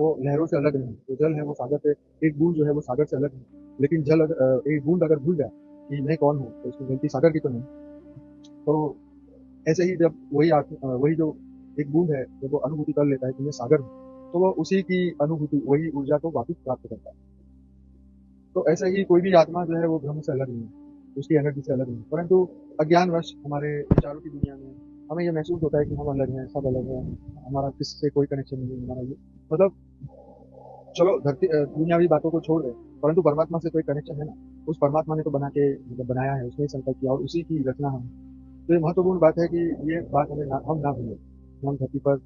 वो लहरों से अलग नहीं, जो जल है वो सागर से, एक बूंद जो है वो सागर से अलग नहीं। लेकिन जल अगर एक बूंद अगर भूल जाए कि मैं कौन हूँ, तो इसमें गलती सागर की तो नहीं। तो ऐसे ही जब वही जो एक बूंद है, जब वो अनुभूति कर लेता है कि मैं सागर हूँ, तो वो उसी की अनुभूति, वही ऊर्जा को वापस प्राप्त करता है। तो ऐसे ही कोई भी आत्मा जो है वो ब्रह्म से अलग नहीं है, उसकी एनर्जी से अलग नहीं, परंतु अज्ञानवश हमारे विचारों की दुनिया में हमें ये महसूस होता है कि हम अलग हैं, सब अलग हैं, हमारा किससे कोई कनेक्शन नहीं है, हमारा ये मतलब, चलो दुनियावी बातों को छोड़ दें, परंतु परमात्मा से तो एक कनेक्शन है ना। उस परमात्मा ने तो बना के मतलब बनाया है, उसने ही संकल्प किया और उसी की रचना हम। तो ये महत्वपूर्ण बात है कि ये बात हम ना भूलें। हम धरती पर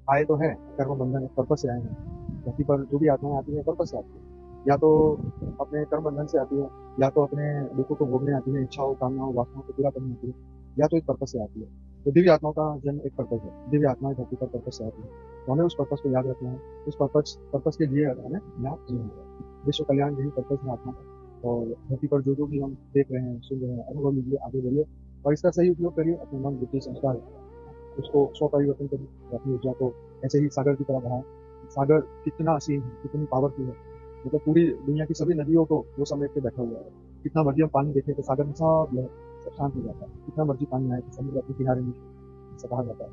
आए तो हैं कर्म बंधन पर्पस से आए हैं। धरती पर जो भी आत्माएं आती है पर्पस से आती है, या तो अपने कर्म बंधन से आती है, या तो अपने दुखों को भोगने आती है, इच्छाओं कामनाओं वासनाओं को पूरा करने आती है, या तो एक पर्पस से आती है। तो दिव्य आत्माओं का जन्म एक पर्पस है, दिव्य आत्माएं धरती पर पर्पस से आती है। तो हमें उस पर्पस को याद रखना है, उस पर्पस पर्पस के लिए हमें यहाँ जीना है। विश्व कल्याण यही पर्पस है आत्मा का। और धरती पर जो जो भी हम देख रहे हैं, सुन रहे हैं, अनुभव लीजिए, आगे बढ़िए और इसका सही उपयोग करिए। अपने मन बुद्धि संस्कार उसको स्व परिवर्तन करिए, अपनी ऊर्जा को ऐसे ही सागर की तरह बढ़ाएं। सागर कितना असीम है, कितनी पावरफुल है, मतलब पूरी दुनिया की सभी नदियों को वो समेट के बैठा हुआ है। कितना मर्जी हम पानी देखें तो सागर में सब शांत हो जाता है, कितना मर्जी पानी आए तो समुद्र अपने किनारे में सदा जाता है।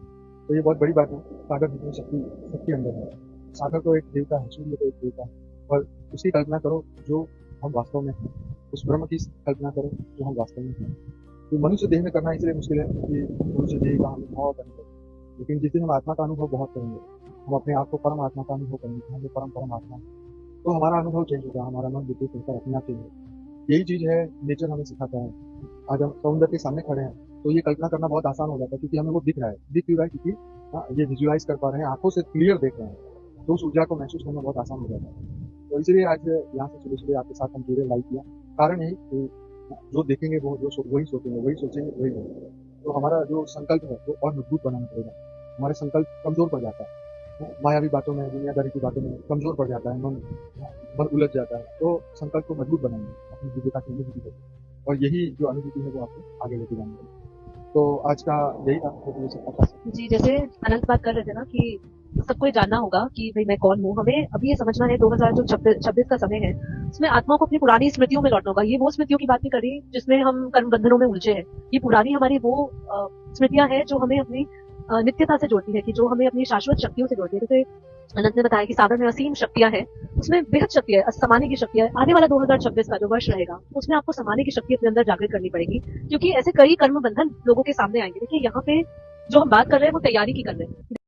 तो ये बहुत बड़ी बात है, सागर जितनी शक्ति सबके अंदर है। सागर तो एक देवता है, सूर्य तो एक देवता है, और उसकी कल्पना करो जो हम वास्तव में हैं, उस ब्रह्म की कल्पना करो जो हम वास्तव में हैं। तो मनुष्य देह में करना इसलिए मुश्किल है क्योंकि मनुष्य देह का हम बहुत अनुभव, लेकिन जिस दिन हम आत्मा का अनुभव बहुत करेंगे, हम अपने आप को परम आत्मा का अनुभव करेंगे, हम परम परम आत्मा, तो हमारा अनुभव चेंज होगा, हमारा मन बुद्धि संस्कार अपने आप चेंज होगा। यही चीज है, नेचर हमें सिखाता है। आज हम समुद्र के सामने खड़े हैं तो ये कल्पना करना बहुत आसान हो जाता है, क्योंकि हमें वो दिख रहा है। दिख क्यों रहा है? क्योंकि ये विजुअलाइज कर पा रहे हैं, आंखों से क्लियर देख रहे हैं, तो उस ऊर्जा को महसूस करना बहुत आसान हो जाता है। तो इसीलिए आज यहाँ से सुबह सुबह आपके साथ हम पूरे लाइव किया। कारण यही कि जो देखेंगे वो वही सोचेंगे, वही सोचेंगे वही होगा। तो हमारा जो संकल्प है वो और मजबूत बनाना पड़ेगा। हमारे संकल्प कमजोर पड़ जाता है, मायावी बातों में, दुनियादारी की बातों में कमजोर पड़ जाता है, मन उलझ जाता है। तो संकल्प को मजबूत बनाएंगे, अपनी दिव्यता की अनुभूति को, और यही जो अनुभूति है वो आपको आगे लेके जानी है। तो आज का यही था, तो ये सब था। जी, जैसे अनंत बात कर रहे थे ना कि सबको ये जानना होगा कि भई मैं कौन हूँ? हमें अभी ये समझना है 2026 का समय है, उसमें आत्मा को अपनी पुरानी स्मृतियों में लौटना होगा। ये वो स्मृतियों की बात नहीं कर रही जिसमें हम कर्म बंधनों में उलझे हैं। ये पुरानी हमारी वो स्मृतियाँ हैं जो हमें अपनी नित्यता से जोड़ती है, कि जो हमें अपनी शाश्वत शक्तियों से जोड़ती है। जैसे अनंत ने बताया कि सागर में असीम शक्तियाँ हैं, उसमें बेहद शक्ति है, समाने की शक्ति है। आने वाला 2026 का जो वर्ष रहेगा, उसमें आपको समाने की शक्ति अपने अंदर जागृत करनी पड़ेगी, क्योंकि ऐसे कई कर्म बंधन लोगों के सामने आएँगे। देखिए यहाँ पे जो हम बात कर रहे हैं वो तैयारी की कर रहे हैं।